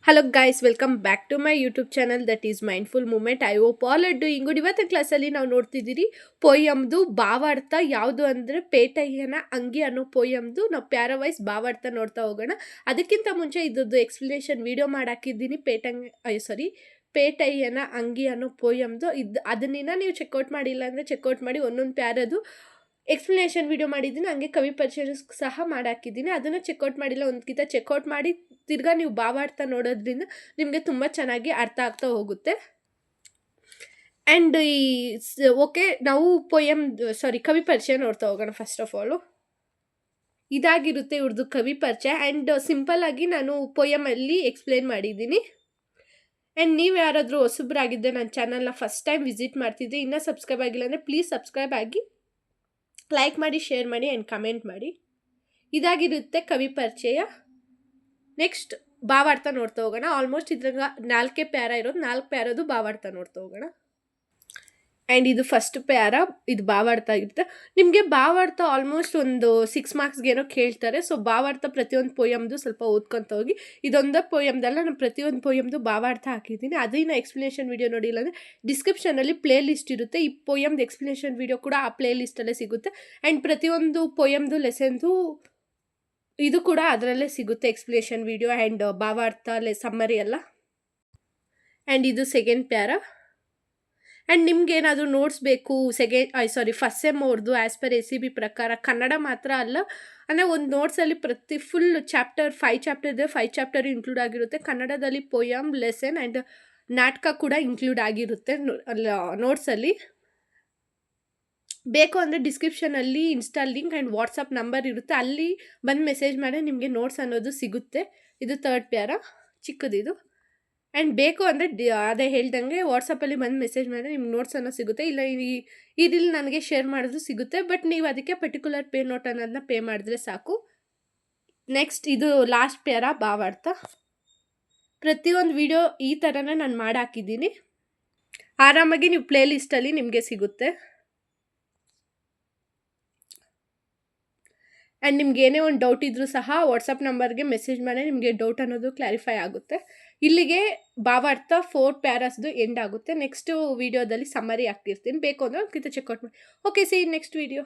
Hello guys, welcome back to my YouTube channel that is Mindful Movement. I hope all are doing good. ಇವತ್ತಿನ ಕ್ಲಾಸಲ್ಲಿ ನಾವು ನೋಡ್ತಿದ್ದೀರಿ ಪೋಯಮ್ದು ಭಾವಾರ್ಥ ಯಾವುದು ಅಂದರೆ ಪೇಟಯ್ಯನ ಅಂಗಿ ಅನ್ನೋ ಪೋಯಮ್ದು ನಾವು ಪ್ಯಾರವೈಸ್ ಭಾವಾರ್ಥ ನೋಡ್ತಾ ಹೋಗೋಣ. ಅದಕ್ಕಿಂತ ಮುಂಚೆ ಇದ್ರದ್ದು ಎಕ್ಸ್ಪ್ಲನೇಷನ್ ವಿಡಿಯೋ ಮಾಡಾಕಿದ್ದೀನಿ ಪೇಟಯ್ಯನ ಅಂಗಿ ಅನ್ನೋ ಪೋಯಮ್ದು ಅದನ್ನ ನೀವು ಚೆಕ್ಔಟ್ ಮಾಡಿಲ್ಲ ಅಂದರೆ ಚೆಕ್ಔಟ್ ಮಾಡಿ ಒಂದೊಂದು ಪ್ಯಾರದು ಎಕ್ಸ್ಪ್ಲನೇಷನ್ ವಿಡಿಯೋ ಮಾಡಿದ್ದೀನಿ. ಹಂಗೆ ಕವಿ ಪರಿಚಯ ಸಹ ಮಾಡಾಕಿದ್ದೀನಿ. ಅದನ್ನು ಚೆಕ್ಔಟ್ ಮಾಡಿಲ್ಲ ಒಂದ್ಕಿಂತ ಚೆಕ್ಔಟ್ ಮಾಡಿ ತಿರ್ಗಾ ನೀವು ಭಾವಾರ್ಥ ನೋಡೋದ್ರಿಂದ ನಿಮಗೆ ತುಂಬ ಚೆನ್ನಾಗಿ ಅರ್ಥ ಆಗ್ತಾ ಹೋಗುತ್ತೆ. ಆ್ಯಂಡ್ ಓಕೆ, ನಾವು ಕವಿ ಪರಿಚಯ ನೋಡ್ತಾ ಹೋಗೋಣ. ಫಸ್ಟ್ ಆಫ್ ಆಲು ಇದಾಗಿರುತ್ತೆ ಇವ್ರದ್ದು ಕವಿ ಪರಿಚಯ. ಆ್ಯಂಡ್ ಸಿಂಪಲ್ಲಾಗಿ ನಾನು ಪೋಯಮಲ್ಲಿ ಎಕ್ಸ್ಪ್ಲೇನ್ ಮಾಡಿದ್ದೀನಿ. ಆ್ಯಂಡ್ ನೀವು ಯಾರಾದರೂ ಹೊಸಬ್ರಾಗಿದ್ದರೆ ನನ್ನ ಚಾನಲ್ನ ಫಸ್ಟ್ ಟೈಮ್ ವಿಸಿಟ್ ಮಾಡ್ತಿದ್ದೆ, ಇನ್ನೂ ಸಬ್ಸ್ಕ್ರೈಬ್ ಆಗಿಲ್ಲ ಅಂದರೆ ಪ್ಲೀಸ್ ಸಬ್ಸ್ಕ್ರೈಬ್ ಆಗಿ, ಲೈಕ್ ಮಾಡಿ, ಶೇರ್ ಮಾಡಿ ಆ್ಯಂಡ್ ಕಮೆಂಟ್ ಮಾಡಿ. ಇದಾಗಿರುತ್ತೆ ಕವಿ ಪರಿಚಯ. ನೆಕ್ಸ್ಟ್ ಭಾವಾರ್ಥ ನೋಡ್ತಾ ಹೋಗೋಣ. ಆಲ್ಮೋಸ್ಟ್ ಇದ್ರಾಗ 4 ಪ್ಯಾರ ಇರೋದು, 4 ಪ್ಯಾರದು ಭಾವಾರ್ಥ ನೋಡ್ತಾ ಹೋಗೋಣ. ಆ್ಯಂಡ್ ಇದು ಫಸ್ಟ್ ಪ್ಯಾರ, ಇದು ಭಾವಾರ್ಥ ಆಗಿರುತ್ತೆ. ನಿಮಗೆ ಭಾವಾರ್ಥ ಆಲ್ಮೋಸ್ಟ್ ಒಂದು 6 ಮಾರ್ಕ್ಸ್ಗೇನೋ ಕೇಳ್ತಾರೆ. ಸೊ ಭಾವಾರ್ಥ ಪ್ರತಿಯೊಂದು ಪೋಯಮ್ದು ಸ್ವಲ್ಪ ಓದ್ಕೊತ ಹೋಗಿ. ಇದೊಂದೇ ಪೋಯಮ್ದಲ್ಲ, ನಾನು ಪ್ರತಿಯೊಂದು ಪೋಯಮ್ದು ಭಾವಾರ್ಥ ಹಾಕಿದ್ದೀನಿ. ಅದನ್ನ ಎಕ್ಸ್ಪ್ಲನೇಷನ್ ವಿಡಿಯೋ ನೋಡಿಲ್ಲ ಅಂದರೆ ಡಿಸ್ಕ್ರಿಪ್ಷನಲ್ಲಿ ಪ್ಲೇ ಲಿಸ್ಟ್ ಇರುತ್ತೆ. ಈ ಪೋಯಮ್ದು ಎಕ್ಸ್ಪ್ಲನೇಷನ್ ವಿಡಿಯೋ ಕೂಡ ಆ ಪ್ಲೇ ಲಿಸ್ಟಲ್ಲೇ ಸಿಗುತ್ತೆ. ಆ್ಯಂಡ್ ಪ್ರತಿಯೊಂದು ಪೋಯಮ್ದು ಲೆಸನ್ದು ಇದು ಕೂಡ ಅದರಲ್ಲೇ ಸಿಗುತ್ತೆ, ಎಕ್ಸ್ಪ್ಲನೇಷನ್ ವಿಡಿಯೋ ಆ್ಯಂಡ್ ಭಾವಾರ್ಥ ಸಮ್ಮರಿ ಎಲ್ಲ. ಆ್ಯಂಡ್ ಇದು ಸೆಕೆಂಡ್ ಪ್ಯಾರ. ಆ್ಯಂಡ್ ನಿಮ್ಗೇನಾದರೂ ನೋಟ್ಸ್ ಬೇಕು ಫಸ್ಟ್ ಸೆಮ್ ಅವ್ರದ್ದು ಆ್ಯಸ್ ಪರ್ ACB ಪ್ರಕಾರ ಕನ್ನಡ ಮಾತ್ರ ಅಲ್ಲ, ಅಂದರೆ ಒಂದು ನೋಟ್ಸಲ್ಲಿ ಪ್ರತಿ ಫುಲ್ ಚಾಪ್ಟರ್ 5 ಚಾಪ್ಟರ್ ಇದೆ, 5 ಚಾಪ್ಟರ್ ಇನ್ಕ್ಲೂಡ್ ಆಗಿರುತ್ತೆ. ಕನ್ನಡದಲ್ಲಿ ಪೋಯಮ್, ಲೆಸನ್ ಆ್ಯಂಡ್ ನಾಟಕ ಕೂಡ ಇನ್ಕ್ಲೂಡ್ ಆಗಿರುತ್ತೆ ನೋಟ್ಸಲ್ಲಿ. ಬೇಕು ಅಂದರೆ ಡಿಸ್ಕ್ರಿಪ್ಷನಲ್ಲಿ insta link and WhatsApp number ಇರುತ್ತೆ, ಅಲ್ಲಿ ಬಂದು ಮೆಸೇಜ್ ಮಾಡಿ ನಿಮಗೆ ನೋಟ್ಸ್ ಅನ್ನೋದು ಸಿಗುತ್ತೆ. ಇದು ಥರ್ಡ್ ಪ್ಯಾರ, ಚಿಕ್ಕದಿದು. ಆ್ಯಂಡ್ ಬೇಕು ಅಂದರೆ ಅದೇ ಹೇಳ್ದಂಗೆ ವಾಟ್ಸಪ್ಪಲ್ಲಿ ಬಂದು ಮೆಸೇಜ್ ಮಾಡಿದ್ರೆ ನಿಮ್ಗೆ ನೋಟ್ಸ್ ಅನ್ನೋ ಸಿಗುತ್ತೆ. ಇಲ್ಲ ಈ ರೀಲ್ ನನಗೆ ಶೇರ್ ಮಾಡಿದ್ರು ಸಿಗುತ್ತೆ, ಬಟ್ ನೀವು ಅದಕ್ಕೆ ಪರ್ಟಿಕ್ಯುಲರ್ ಪೇ ನೋಟ್ ಅನ್ನೋದನ್ನ ಪೇ ಮಾಡಿದ್ರೆ ಸಾಕು. ನೆಕ್ಸ್ಟ್ ಇದು ಲಾಸ್ಟ್ ಪ್ಯಾರ, ಭಾವಾರ್ಥ. ಪ್ರತಿಯೊಂದು ವಿಡಿಯೋ ಈ ಥರನೇ ನಾನು ಮಾಡಾಕಿದ್ದೀನಿ. ಆರಾಮಾಗಿ ನೀವು ಪ್ಲೇ ಲಿಸ್ಟಲ್ಲಿ ನಿಮಗೆ ಸಿಗುತ್ತೆ. ಆ್ಯಂಡ್ ನಿಮ್ಗೆ ಏನೇ ಒಂದು ಡೌಟ್ ಇದ್ದರೂ ಸಹ ವಾಟ್ಸಪ್ ನಂಬರ್ಗೆ ಮೆಸೇಜ್ ಮಾಡಿ ನಿಮಗೆ ಡೌಟ್ ಅನ್ನೋದು ಕ್ಲಾರಿಫೈ ಆಗುತ್ತೆ. ಇಲ್ಲಿಗೆ ಭಾವಾರ್ಥ 4 ಪ್ಯಾರಾಸ್ದು ಎಂಡ್ ಆಗುತ್ತೆ. ನೆಕ್ಸ್ಟು ವೀಡಿಯೋದಲ್ಲಿ ಸಮ್ಮರಿ ಆಗ್ತಿರ್ತೀನಿ, ಬೇಕು ಅಂದರೆ ಒಂದು ಕಿತ್ತ ಚೆಕ್ಔಟ್ ಮಾಡಿ. Okay, C next video.